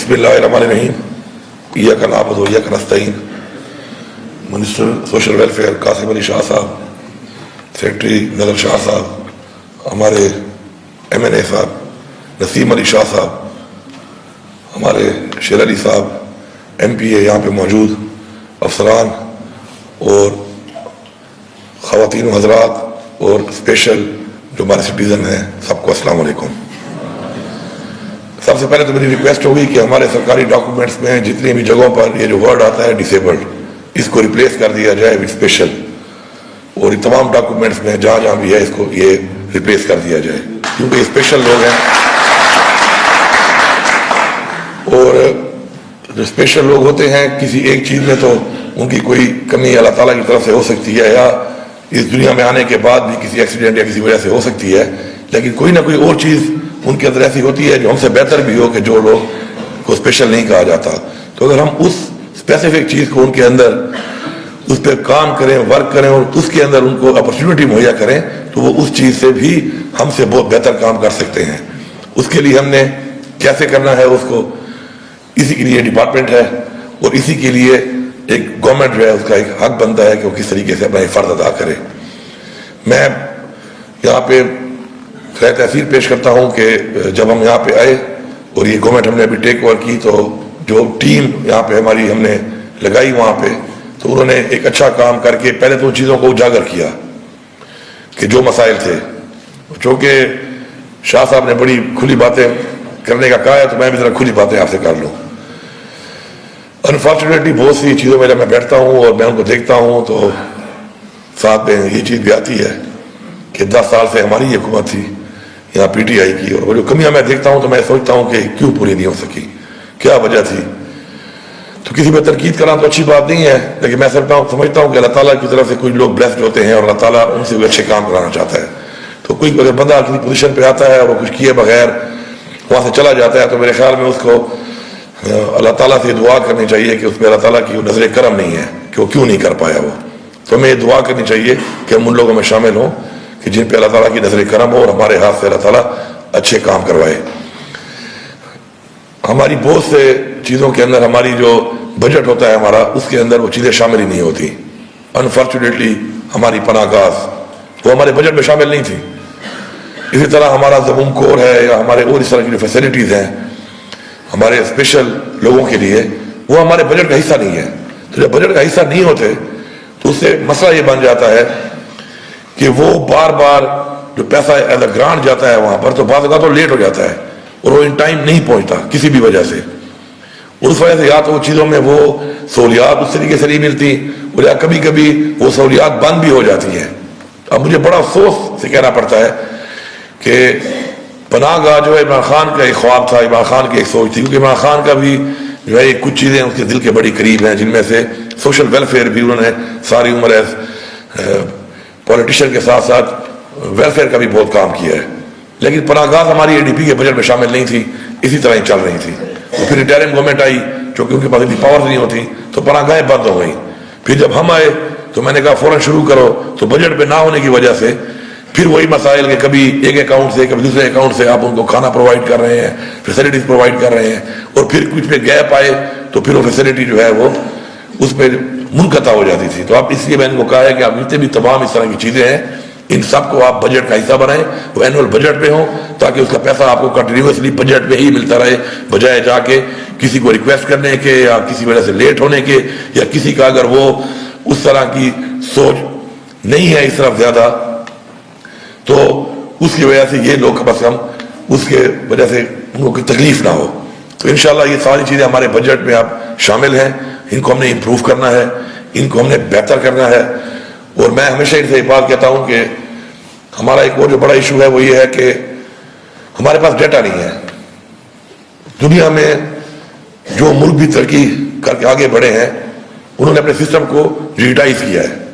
بسم اللہ الرحمن الرحیم. ایاک نعبد و ایاک نستعین. Minister social welfare Qasim Ali Shah صاحب، سیکرٹری نظر شاہ صاحب، ہمارے ایم این اے صاحب نسیم علی شاہ صاحب، ہمارے شیر علی صاحب ایم پی اے یہاں پہ موجود، افسران اور خواتین و حضرات اور اسپیشل جو ہمارے سٹیزن ہیں، سب کو السلام علیکم. سب سے پہلے تو میری ریکویسٹ ہوگی کہ ہمارے سرکاری ڈاکومنٹس میں جتنی بھی جگہوں پر یہ جو ورڈ آتا ہے ڈسیبلڈ، اس کو ریپلیس کر دیا جائے وتھ اسپیشل، اور یہ تمام ڈاکومنٹس میں جہاں جہاں بھی ہے اس کو یہ ریپلیس کر دیا جائے، کیونکہ یہ اسپیشل لوگ ہیں. اور جو اسپیشل لوگ ہوتے ہیں کسی ایک چیز میں تو ان کی کوئی کمی اللہ تعالیٰ کی طرف سے ہو سکتی ہے، یا اس دنیا میں آنے کے بعد بھی کسی ایکسیڈنٹ یا کسی وجہ سے ہو سکتی ہے، لیکن کوئی نہ کوئی اور چیز ان کے اندر ایسی ہوتی ہے جو ہم سے بہتر بھی ہو کہ جو لوگ کو اسپیشل نہیں کہا جاتا. تو اگر ہم اس اسپیسیفک چیز کو ان کے اندر اس پہ کام کریں، ورک کریں اور اس کے اندر ان کو اپرچونٹی مہیا کریں تو وہ اس چیز سے بھی ہم سے بہت بہتر کام کر سکتے ہیں. اس کے لیے ہم نے کیسے کرنا ہے اس کو، اسی کے لیے ڈپارٹمنٹ ہے اور اسی کے لیے ایک گورنمنٹ جو ہے اس کا ایک حق بنتا ہے کہ وہ کس طریقے سے اپنا یہ فرض ادا کرے. میں یہاں پہ خیر تحصیل پیش کرتا ہوں کہ جب ہم یہاں پہ آئے اور یہ گورنمنٹ ہم نے ابھی ٹیک اوور کی، تو جو ٹیم یہاں پہ ہماری ہم نے لگائی وہاں پہ، تو انہوں نے ایک اچھا کام کر کے پہلے تو ان چیزوں کو اجاگر کیا کہ جو مسائل تھے. چونکہ شاہ صاحب نے بڑی کھلی باتیں کرنے کا کہا ہے تو میں بھی ذرا کھلی باتیں آپ سے کر لوں. انفارچونیٹلی بہت سی چیزوں میں جب میں بیٹھتا ہوں اور میں ان کو دیکھتا ہوں تو ساتھ میں یہ چیز بھی آتی ہے کہ 10 سال سے ہماری یہ حکومت تھی یہاں پی ٹی آئی کی، اور وہ جو کمیاں میں دیکھتا ہوں تو میں سوچتا ہوں کہ کیوں پوری نہیں ہو سکی، کیا وجہ تھی. تو کسی پہ تنقید کرنا تو اچھی بات نہیں ہے، لیکن میں سمجھتا ہوں کہ اللہ تعالیٰ کی طرف سے کچھ لوگ بلیسڈ ہوتے ہیں اور اللہ تعالیٰ ان سے اچھے کام کرانا چاہتا ہے. تو کوئی اگر بندہ کسی پوزیشن پہ آتا ہے اور وہ کچھ کیے بغیر وہاں سے چلا جاتا ہے تو میرے خیال میں اس کو اللہ تعالیٰ سے دعا کرنی چاہیے کہ اس پہ اللہ تعالیٰ کی نظر کرم نہیں ہے کہ وہ کیوں نہیں کر پایا وہ. تو ہمیں یہ دعا کرنی چاہیے کہ ہم ان لوگوں میں شامل ہوں کہ جن پہ اللہ تعالیٰ کی نظر کرم ہو اور ہمارے ہاتھ سے اللہ تعالیٰ اچھے کام کروائے. ہماری بہت سے چیزوں کے اندر ہماری جو بجٹ ہوتا ہے ہمارا، اس کے اندر وہ چیزیں شامل ہی نہیں ہوتی. انفارچونیٹلی ہماری پناہ گاہ وہ ہمارے بجٹ میں شامل نہیں تھی. اسی طرح ہمارا زبون کور ہے یا ہمارے اور اس طرح کی جو فیسلٹیز ہیں ہمارے اسپیشل لوگوں کے لیے، وہ ہمارے بجٹ کا حصہ نہیں ہے. تو جب بجٹ کا حصہ نہیں ہوتے تو اس سے مسئلہ یہ بن جاتا ہے کہ وہ بار بار جو پیسہ ایز اے گرانٹ جاتا ہے وہاں پر تو بعض اوقات تو لیٹ ہو جاتا ہے اور وہ ان ٹائم نہیں پہنچتا کسی بھی وجہ سے. اس وجہ سے یا تو وہ چیزوں میں وہ سہولیات اس طریقے سے نہیں ملتی اور یا کبھی کبھی وہ سہولیات بند بھی ہو جاتی ہیں. اب مجھے بڑا افسوس سے کہنا پڑتا ہے کہ پناہ گاہ جو ہے عمران خان کا ایک خواب تھا، عمران خان کی ایک سوچ تھی، کیونکہ عمران خان کا بھی جو ہے کچھ چیزیں اس کے دل کے بڑی قریب ہیں، جن میں سے سوشل ویلفیئر بھی انہوں نے ساری عمر پولیٹیشین کے ساتھ ساتھ ویلفیئر کا بھی بہت کام کیا ہے. لیکن پناہ گاہ ہماری اے ڈی پی کے بجٹ میں شامل نہیں تھی، اسی طرح ہی چل رہی تھی. اور پھر انٹرم گورنمنٹ آئی چونکہ ان کے پاس اتنی پاور نہیں ہوتی تو پناہ گاہیں بند ہو گئیں. پھر جب ہم آئے تو میں نے کہا فوراً شروع کرو، تو بجٹ پہ نہ ہونے کی وجہ سے پھر وہی مسائل کہ کبھی ایک اکاؤنٹ سے کبھی دوسرے اکاؤنٹ سے آپ ان کو کھانا پرووائڈ کر رہے ہیں، فیسلٹیز پرووائڈ کر رہے ہیں، اور پھر کچھ پہ گیپ آئے تو پھر وہ فیسلٹی جو ہے وہ اس پہ منقطع ہو جاتی تھی. تو آپ اس لیے میں نے کو کہا ہے کہ آپ جتنے بھی تمام اس طرح کی چیزیں ہیں ان سب کو آپ بجٹ کا حصہ بنائیں، وہ اینول بجٹ پہ ہوں تاکہ اس کا پیسہ آپ کو کنٹینیوسلی بجٹ میں ہی ملتا رہے، بجائے جا کے کسی کو ریکویسٹ کرنے کے یا کسی وجہ سے لیٹ ہونے کے، یا کسی کا اگر وہ اس طرح کی سوچ نہیں ہے اس طرف زیادہ تو اس کی وجہ سے یہ لوگ کم از کم اس کے وجہ سے ان کو کوئی تکلیف نہ ہو. تو انشاءاللہ یہ ساری چیزیں ہمارے بجٹ میں اب شامل ہیں، ان کو ہم نے امپروو کرنا ہے، ان کو ہم نے بہتر کرنا ہے. اور میں ہمیشہ ان سے یہ بات کہتا ہوں کہ ہمارا ایک اور جو بڑا ایشو ہے وہ یہ ہے کہ ہمارے پاس ڈیٹا نہیں ہے. دنیا میں جو ملک بھی ترقی کر کے آگے بڑھے ہیں انہوں نے اپنے سسٹم کو ڈیجیٹائز کیا ہے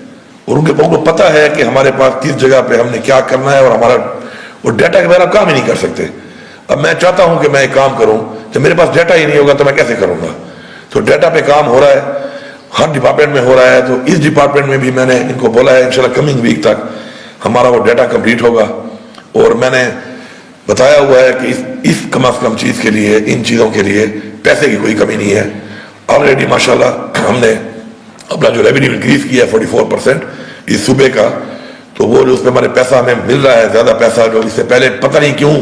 اور ان کو پتہ ہے کہ ہمارے پاس کس جگہ پہ ہم نے کیا کرنا ہے، اور ہمارا اور ڈیٹا کے بغیر آپ کام ہی نہیں کر سکتے. اب میں چاہتا ہوں کہ میں ایک کام کروں، جب میرے پاس ڈیٹا ہی نہیں ہوگا تو میں کیسے کروں گا. تو ڈیٹا پہ کام ہو رہا ہے، ہر ڈپارٹمنٹ میں ہو رہا ہے. تو اس ڈپارٹمنٹ میں بھی میں نے ان کو بولا ہے انشاءاللہ کمنگ ویک تک ہمارا وہ ڈیٹا کمپلیٹ ہوگا. اور میں نے بتایا ہوا ہے کہ اس کم از کم چیز کے لیے، ان چیزوں کے لیے پیسے کی کوئی کمی نہیں ہے. آلریڈی ماشاءاللہ ہم نے اپنا جو ریونیو انکریز کیا ہے 44% اس صوبے کا، تو وہ جو اس میں ہمارے پیسہ ہمیں مل رہا ہے، زیادہ پیسہ جو اس سے پہلے پتہ نہیں کیوں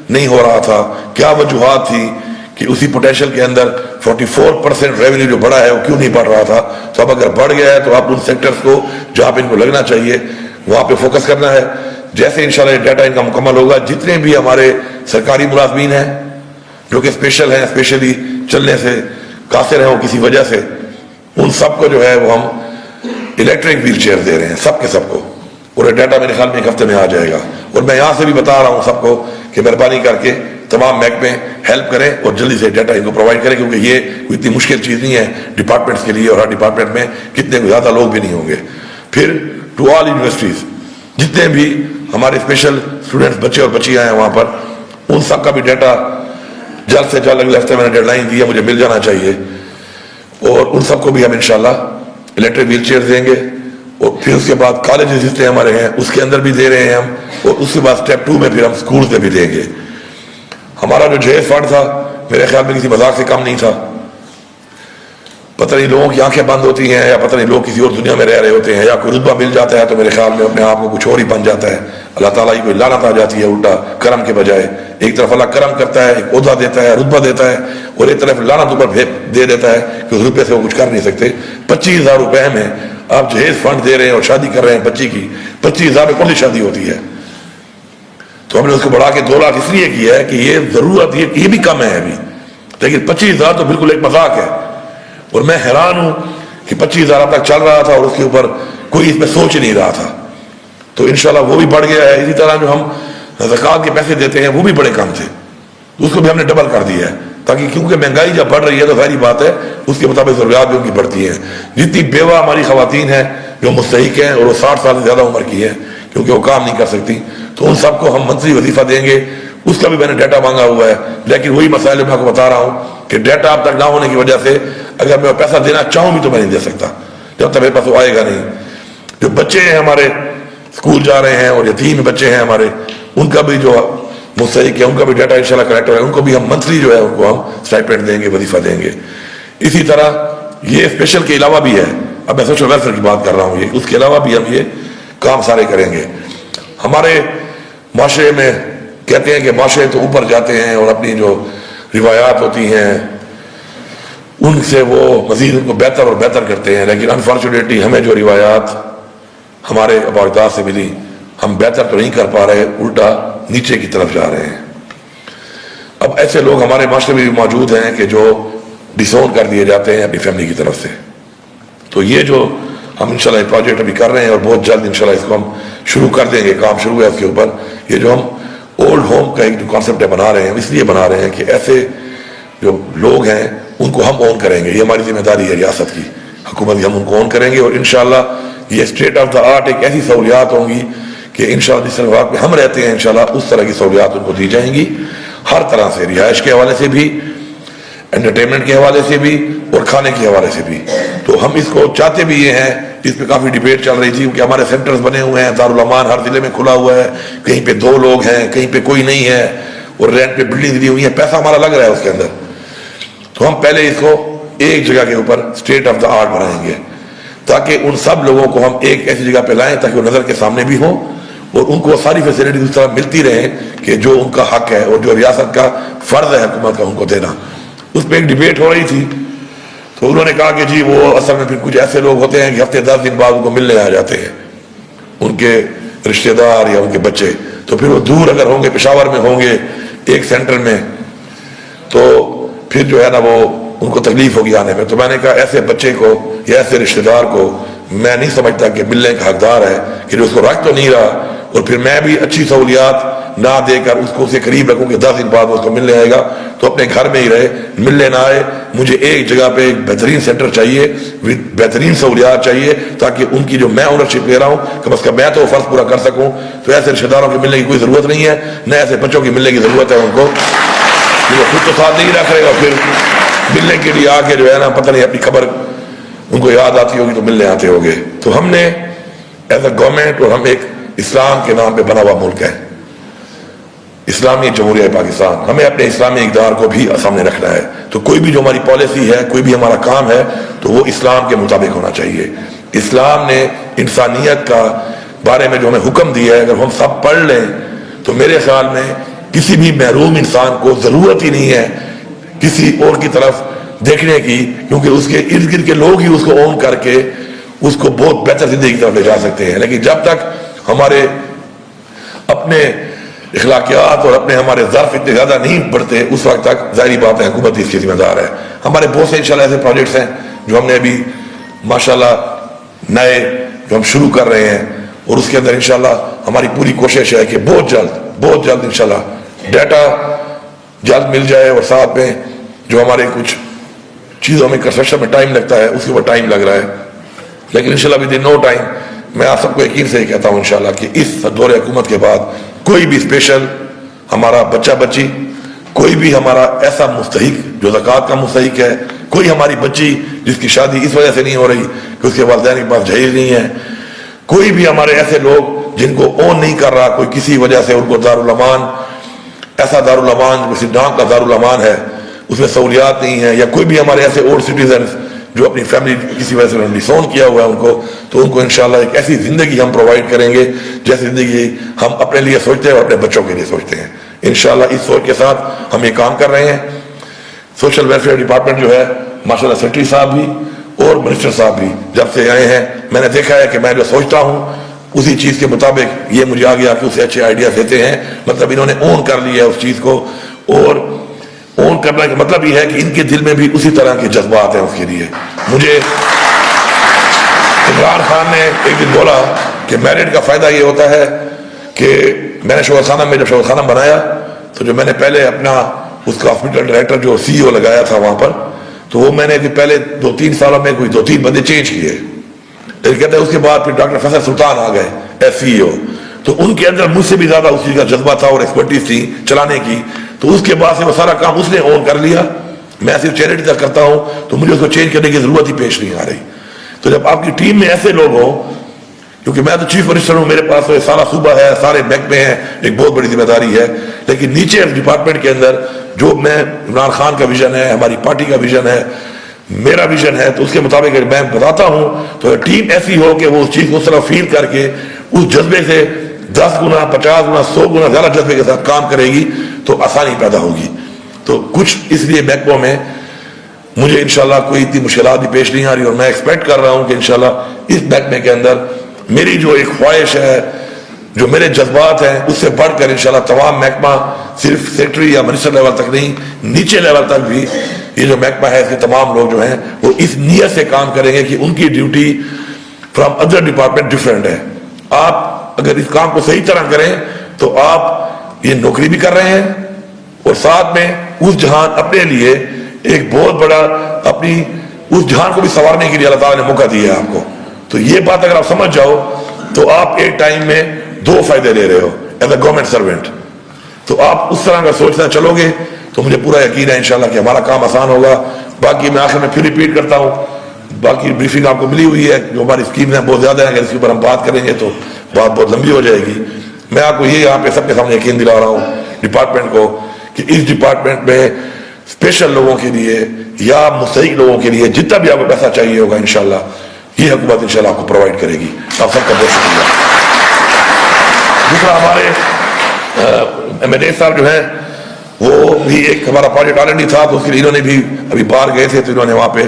نہیں ہو رہا تھا، کیا وجوہات تھی کہ اسی پوٹینشیل کے اندر 44% ریونیو جو بڑھا ہے وہ کیوں نہیں بڑھ رہا تھا. تو اب اگر بڑھ گیا ہے تو آپ ان سیکٹرز کو جہاں پہ ان کو لگنا چاہیے وہاں پہ فوکس کرنا ہے. جیسے انشاءاللہ یہ ڈیٹا ان کا مکمل ہوگا، جتنے بھی ہمارے سرکاری ملازمین ہیں جو کہ اسپیشل ہیں، اسپیشلی چلنے سے قاصر ہیں وہ کسی وجہ سے، ان سب کو جو ہے وہ ہم الیکٹرک ویل چیئر دے رہے ہیں، سب کے سب کو. اور یہ ڈیٹا میرے خیال میں ایک ہفتے میں آ جائے گا. اور میں یہاں سے بھی بتا رہا ہوں سب کو کہ مہربانی کر کے تمام محکمے ہیلپ کریں اور جلدی سے ڈیٹا ان کو پرووائڈ کریں، کیونکہ یہ کوئی اتنی مشکل چیز نہیں ہے ڈپارٹمنٹس کے لیے، اور ہر ڈپارٹمنٹ میں کتنے زیادہ لوگ بھی نہیں ہوں گے. پھر ٹو آل یونیورسٹیز، جتنے بھی ہمارے اسپیشل اسٹوڈنٹس بچے اور بچیاں ہیں وہاں پر، ان سب کا بھی ڈیٹا جلد سے جلد اگلے ہفتے میں نے ڈیڈ لائن دی ہے، مجھے مل جانا چاہیے. اور ان سب کو بھی ہم انشاءاللہ الیکٹرک ویل چیئر دیں گے. اور پھر اس کے بعد کالجز جتنے ہمارے ہیں اس کے اندر بھی دے رہے ہیں ہم، اور اس کے بعد اسٹیپ 2 میں پھر ہم اسکولز میں بھی دیں گے. ہمارا جو جہیز فنڈ تھا میرے خیال میں کسی مذاق سے کم نہیں تھا. پتہ نہیں لوگوں کی آنکھیں بند ہوتی ہیں، یا پتہ نہیں لوگ کسی اور دنیا میں رہ رہے ہوتے ہیں، یا کوئی رتبہ مل جاتا ہے تو میرے خیال میں اپنے آپ کو کچھ اور ہی بن جاتا ہے. اللہ تعالیٰ کی کوئی لعنت آ جاتی ہے الٹا کرم کے بجائے. ایک طرف اللہ کرم کرتا ہے، ایک عہدہ دیتا ہے، رتبہ دیتا ہے، اور ایک طرف لعنت اوپر دے دیتا ہے کہ اس روپے سے وہ کچھ کر نہیں سکتے. 25,000 روپے میں آپ جہیز فنڈ دے رہے ہیں اور شادی کر رہے ہیں بچی کی. 25,000 میں کون سی شادی ہوتی ہے؟ تو ہم نے اس کو بڑھا کے 2 لاکھ اس لیے کیا ہے کہ یہ ضرورت یہ بھی کم ہے ابھی، لیکن 25,000 تو بالکل ایک مذاق ہے. اور میں حیران ہوں کہ 25,000 اب تک چل رہا تھا اور اس کے اوپر کوئی اس میں سوچ نہیں رہا تھا. تو انشاءاللہ وہ بھی بڑھ گیا ہے. اسی طرح جو ہم زکوٰۃ کے پیسے دیتے ہیں وہ بھی بڑے کم تھے، اس کو بھی ہم نے ڈبل کر دیا ہے، تاکہ کیونکہ مہنگائی جب بڑھ رہی ہے تو ظاہری بات ہے اس کے مطابق ضروریات بھی ان کی بڑھتی ہیں. جتنی بیوہ ہماری خواتین ہیں جو مستحق ہیں اور وہ 60 سال سے زیادہ عمر کی ہیں کیونکہ وہ کام نہیں کر سکتی، تو ان سب کو ہم منتھلی وظیفہ دیں گے. اس کا بھی میں نے ڈیٹا مانگا ہوا ہے. لیکن وہی مسائل میں آپ کو بتا رہا ہوں کہ ڈیٹا اب تک نہ ہونے کی وجہ سے اگر میں پیسہ دینا چاہوں بھی تو میں نہیں دے سکتا جب تک میرے پاس وہ آئے گا نہیں. جو بچے ہیں ہمارے اسکول جا رہے ہیں اور یتیم بچے ہیں ہمارے، ان کا بھی جو مستحق ہے ان کا بھی ڈیٹا انشاءاللہ کلیکٹ ہو رہا ہے. ان کو بھی ہم منتھلی جو ہے ان کو ہم اسٹائپینڈ دیں گے، وظیفہ دیں گے. اسی طرح یہ اسپیشل کے علاوہ بھی ہے، اب میں سوشل ویلفیئر کی بات کر رہا ہوں، یہ اس کے علاوہ بھی ہم یہ کام سارے کریں گے. ہمارے معاشرے میں کہتے ہیں کہ معاشرے تو اوپر جاتے ہیں اور اپنی جو روایات ہوتی ہیں ان سے وہ مزید ان کو بہتر اور بہتر کرتے ہیں، لیکن انفارچونیٹلی ہمیں جو روایات ہمارے آباء اجداد سے ملی ہم بہتر تو نہیں کر پا رہے، الٹا نیچے کی طرف جا رہے ہیں. اب ایسے لوگ ہمارے معاشرے میں بھی موجود ہیں کہ جو ڈسون کر دیے جاتے ہیں اپنی فیملی کی طرف سے. تو یہ جو ہم انشاءاللہ پروجیکٹ ابھی کر رہے ہیں اور بہت جلد انشاءاللہ اس کو ہم شروع کر دیں گے، کام شروع ہے اس کے اوپر. یہ جو ہم اولڈ ہوم کا ایک جو کانسیپٹ بنا رہے ہیں اس لیے بنا رہے ہیں کہ ایسے جو لوگ ہیں ان کو ہم اون کریں گے. یہ ہماری ذمہ داری ہے ریاست کی، حکومت کی، ہم ان کو اون کریں گے. اور انشاءاللہ یہ اسٹیٹ آف دا آرٹ ایک ایسی سہولیات ہوں گی کہ انشاءاللہ جس طرح میں ہم رہتے ہیں انشاءاللہ اس طرح کی سہولیات ان کو دی جائیں گی، ہر طرح سے، رہائش کے حوالے سے بھی، انٹرٹینمنٹ کے حوالے سے بھی، اور کھانے کے حوالے سے بھی. تو ہم اس کو چاہتے بھی یہ ہیں، اس پہ کافی ڈیبیٹ چل رہی تھی کہ ہمارے سینٹرز بنے ہوئے ہیں، دارالامان ہر ضلع میں کھلا ہوا ہے، کہیں پہ 2 لوگ ہیں، کہیں پہ کوئی نہیں ہے، اور رینٹ پہ بلڈنگ دی ہوئی ہے، پیسہ ہمارا لگ رہا ہے اس کے اندر. تو ہم پہلے اس کو ایک جگہ کے اوپر اسٹیٹ آف دا آرٹ بنائیں گے تاکہ ان سب لوگوں کو ہم ایک ایسی جگہ پہ لائیں تاکہ وہ نظر کے سامنے بھی ہوں اور ان کو ساری فیسلٹیز اس طرح ملتی رہیں کہ جو ان کا حق ہے اور جو ریاست کا فرض ہے حکومت کا ان کو دینا. اس پہ ایک ڈیبیٹ ہو رہی تھی تو انہوں نے کہا کہ جی وہ اصل میں پھر کچھ ایسے لوگ ہوتے ہیں کہ ہفتے 10 دن بعد ان کو ملنے آ جاتے ہیں ان کے رشتہ دار یا ان کے بچے. تو پھر وہ دور اگر ہوں گے، پشاور میں ہوں گے ایک سینٹر میں، تو پھر جو ہے نا وہ ان کو تکلیف ہوگی آنے میں. تو میں نے کہا ایسے بچے کو یا ایسے رشتہ دار کو میں نہیں سمجھتا کہ ملنے کا حقدار ہے کہ جو اس کو رکھ تو نہیں رہا اور پھر میں بھی اچھی سہولیات نہ دے کر اس کو اسے قریب رکھوں کہ 10 دن بعد اس کو ملنے آئے گا تو اپنے گھر میں ہی رہے، ملنے نہ آئے. مجھے ایک جگہ پہ ایک بہترین سینٹر چاہیے، بہترین سہولیات چاہیے تاکہ ان کی جو میں اونرشپ لے رہا ہوں کہ بس میں تو فرض پورا کر سکوں. تو ایسے رشتہ داروں کے ملنے کی کوئی ضرورت نہیں ہے، نہ ایسے بچوں کی ملنے کی ضرورت ہے ان کو. خود تو ساتھ نہیں رکھ رہے گا پھر ملنے کے لیے آ کے جو ہے نا پتہ نہیں اپنی خبر ان کو یاد آتی ہوگی تو ملنے آتے ہوگے. تو ہم نے ایز اے گورنمنٹ، اور ہم ایک اسلام کے نام پہ بنا ہوا ملک ہے، اسلامی جمہوریہ پاکستان، ہمیں اپنے اسلامی اقدار کو بھی سامنے رکھنا ہے. تو کوئی بھی جو ہماری پالیسی ہے، کوئی بھی ہمارا کام ہے، تو وہ اسلام کے مطابق ہونا چاہیے. اسلام نے انسانیت کا بارے میں جو ہمیں حکم دیا ہے، اگر ہم سب پڑھ لیں تو میرے خیال میں کسی بھی محروم انسان کو ضرورت ہی نہیں ہے کسی اور کی طرف دیکھنے کی، کیونکہ اس کے ارد گرد کے لوگ ہی اس کو اون کر کے اس کو بہت بہتر زندگی کی طرف لے جا سکتے ہیں. لیکن جب تک ہمارے اپنے اخلاقیات اور اپنے ہمارے ظرف اتنے زیادہ نہیں بڑھتے، اس وقت تک ظاہری بات ہے حکومت اس کی ذمہ دار ہے. ہمارے بہت سے انشاءاللہ ایسے پروجیکٹس ہیں جو ہم نے ابھی ماشاءاللہ نئے جو ہم شروع کر رہے ہیں، اور اس کے اندر انشاءاللہ ہماری پوری کوشش ہے کہ بہت جلد انشاءاللہ ڈیٹا جلد مل جائے، اور ساتھ میں جو ہمارے کچھ چیزوں میں کنسٹرکشن میں ٹائم لگتا ہے اس کے اوپر ٹائم لگ رہا ہے، لیکن انشاءاللہ ود ان نو ٹائم میں آپ سب کو یقین سے کہتا ہوں انشاءاللہ کہ اس دور حکومت کے بعد کوئی بھی اسپیشل ہمارا بچہ بچی، کوئی بھی ہمارا ایسا مستحق جو زکوٰۃ کا مستحق ہے، کوئی ہماری بچی جس کی شادی اس وجہ سے نہیں ہو رہی کہ اس کے والدین کے پاس جہیز نہیں ہے، کوئی بھی ہمارے ایسے لوگ جن کو اون نہیں کر رہا کوئی کسی وجہ سے، ان کو دارالامان، ایسا دارالامان کسی نام کا دارالامان ہے اس میں سہولیات نہیں ہے، یا کوئی بھی ہمارے ایسے اولڈ سٹیزنز جو اپنی فیملی کسی وجہ سے ڈسون کیا ہوا ہے ان کو، تو ان کو انشاءاللہ ایک ایسی زندگی ہم پرووائڈ کریں گے جیسی زندگی ہم اپنے لیے سوچتے ہیں اور اپنے بچوں کے لیے سوچتے ہیں. انشاءاللہ اس سوچ کے ساتھ ہم یہ کام کر رہے ہیں. سوشل ویلفیئر ڈپارٹمنٹ جو ہے ماشاءاللہ سیکرٹری صاحب بھی اور منسٹر صاحب بھی جب سے آئے ہیں، میں نے دیکھا ہے کہ میں جو سوچتا ہوں اسی چیز کے مطابق یہ مجھے آ گیا کہ اسے اچھے آئیڈیاز دیتے ہیں. مطلب انہوں نے اون کر لیا ہے اس چیز کو، اور اون کرنے کا مطلب یہ ہے کہ ان کے دل میں بھی اسی طرح کے جذبات ہیں اس کے لیے. مجھے عمران خان نے ایک دن بولا کہ میرٹ کا فائدہ یہ ہوتا ہے کہ میں نے شوہر خانہ میں جب شوہر خانہ بنایا تو جو میں نے پہلے اپنا اس کا ہاسپٹل ڈائریکٹر جو سی او لگایا تھا وہاں پر، تو وہ میں نے پہلے 2-3 سالوں میں کوئی 2-3 بندے چینج کیے، لیکن کہتے ہیں اس کے بعد پھر ڈاکٹر فیصل سلطان آ گئے ایس سی او، تو ان کے اندر مجھ سے بھی زیادہ اس چیز کا جذبہ تھا اور ایکسپرٹیز تھی چلانے کی، تو اس کے بعد سے وہ سارا کام اس نے اون کر لیا. میں صرف چیریٹی تک کرتا ہوں تو مجھے اس کو چینج کرنے کی ضرورت ہی پیش نہیں آ رہی. تو جب آپ کی ٹیم میں ایسے لوگ ہوں، کیونکہ میں تو چیف منسٹر ہوں، میرے پاس سارا صوبہ ہے، سارے محکمے ہیں، ایک بہت بڑی ذمہ داری ہے، لیکن نیچے ڈپارٹمنٹ کے اندر جو میں عمران خان کا ویژن ہے، ہماری پارٹی کا ویژن ہے، میرا ویژن ہے، تو اس کے مطابق اگر میں بتاتا ہوں تو ٹیم ایسی ہو کہ وہ اس چیز کو اس طرح فیل کر کے اس جذبے سے 10 گنا 50 گنا 100 گنا زیادہ جذبے کے ساتھ کام کرے گی تو آسانی پیدا ہوگی. تو کچھ اس لیے محکموں میں مجھے انشاءاللہ کوئی اتنی مشکلات بھی پیش نہیں آ رہی، اور میں ایکسپیکٹ کر رہا ہوں کہ انشاءاللہ اس محکمے کے اندر میری جو ایک خواہش ہے، جو میرے جذبات ہیں، اس سے بڑھ کر انشاءاللہ تمام محکمہ صرف سیکرٹری یا منسٹر لیول تک نہیں، نیچے لیول تک بھی یہ جو محکمہ ہے اس کے تمام لوگ جو ہیں وہ اس نیت سے کام کریں گے کہ ان کی duty from other department different ہے. آپ اگر اس کام کو صحیح طرح کریں تو آپ یہ نوکری بھی کر رہے ہیں، اور ساتھ میں اس جہان اپنے لیے ایک بہت بڑا اپنی اس جہان کو بھی سنوارنے کے لیے اللہ تعالیٰ نے موقع دیا ہے آپ کو. تو یہ بات اگر آپ سمجھ جاؤ تو آپ ایک ٹائم میں 2 فائدے لے رہے ہو ایز اے گورنمنٹ سروینٹ. تو آپ اس طرح اگر سوچنا چلو گے تو مجھے پورا یقین ہے انشاءاللہ کہ ہمارا کام آسان ہوگا. باقی میں آخر میں پھر ریپیٹ کرتا ہوں، باقی بریفنگ آپ کو ملی ہوئی ہے، جو ہماری اسکیمز ہیں بہت زیادہ ہیں، اگر اس کے اوپر ہم بات کریں گے تو بات بہت لمبی ہو جائے گی. میں آپ کو یہ یہاں پہ سب کے سامنے یقین دلا رہا ہوں ڈپارٹمنٹ کو کہ اس ڈپارٹمنٹ میں اسپیشل لوگوں کے لیے یا مستحق لوگوں کے لیے جتنا بھی آپ کو پیسہ چاہیے ہوگا انشاءاللہ یہ حکومت انشاءاللہ آپ کو پرووائڈ کرے گی. آپ سب کا بہت شکریہ. دوسرا ہمارے ایم این اے صاحب جو ہیں وہ بھی ایک ہمارا پروجیکٹ آلریڈی تھا، تو اس کے لیے انہوں نے بھی ابھی باہر گئے تھے تو انہوں نے وہاں پہ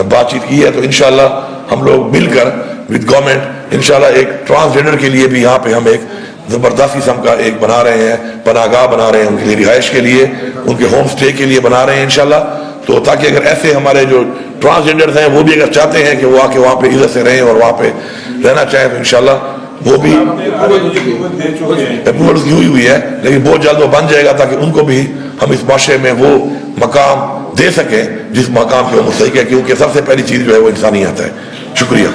بات چیت کی ہے. تو انشاءاللہ ہم لوگ مل کر ود گورنمنٹ انشاءاللہ ایک ٹرانسجینڈر کے لیے بھی یہاں پہ ہم ایک زبردست قسم کا ایک بنا رہے ہیں، پناہ گاہ بنا رہے ہیں ان کے لیے، رہائش کے لیے، ان کے ہوم سٹے کے لیے بنا رہے ہیں انشاءاللہ. تو تاکہ اگر ایسے ہمارے جو ٹرانسجینڈرز ہیں وہ بھی اگر چاہتے ہیں کہ وہ آ کے وہاں پہ عزت سے رہیں اور وہاں پہ رہنا چاہیں تو انشاءاللہ وہ بھی اپروول کی ہوئی ہے، لیکن بہت جلد وہ بن جائے گا تاکہ ان کو بھی ہم اس معاشرے میں وہ مقام دے سکیں جس مقام کے وہ مستحق ہے، کیونکہ سب سے پہلی چیز جو ہے وہ انسانیت ہے. شکریہ.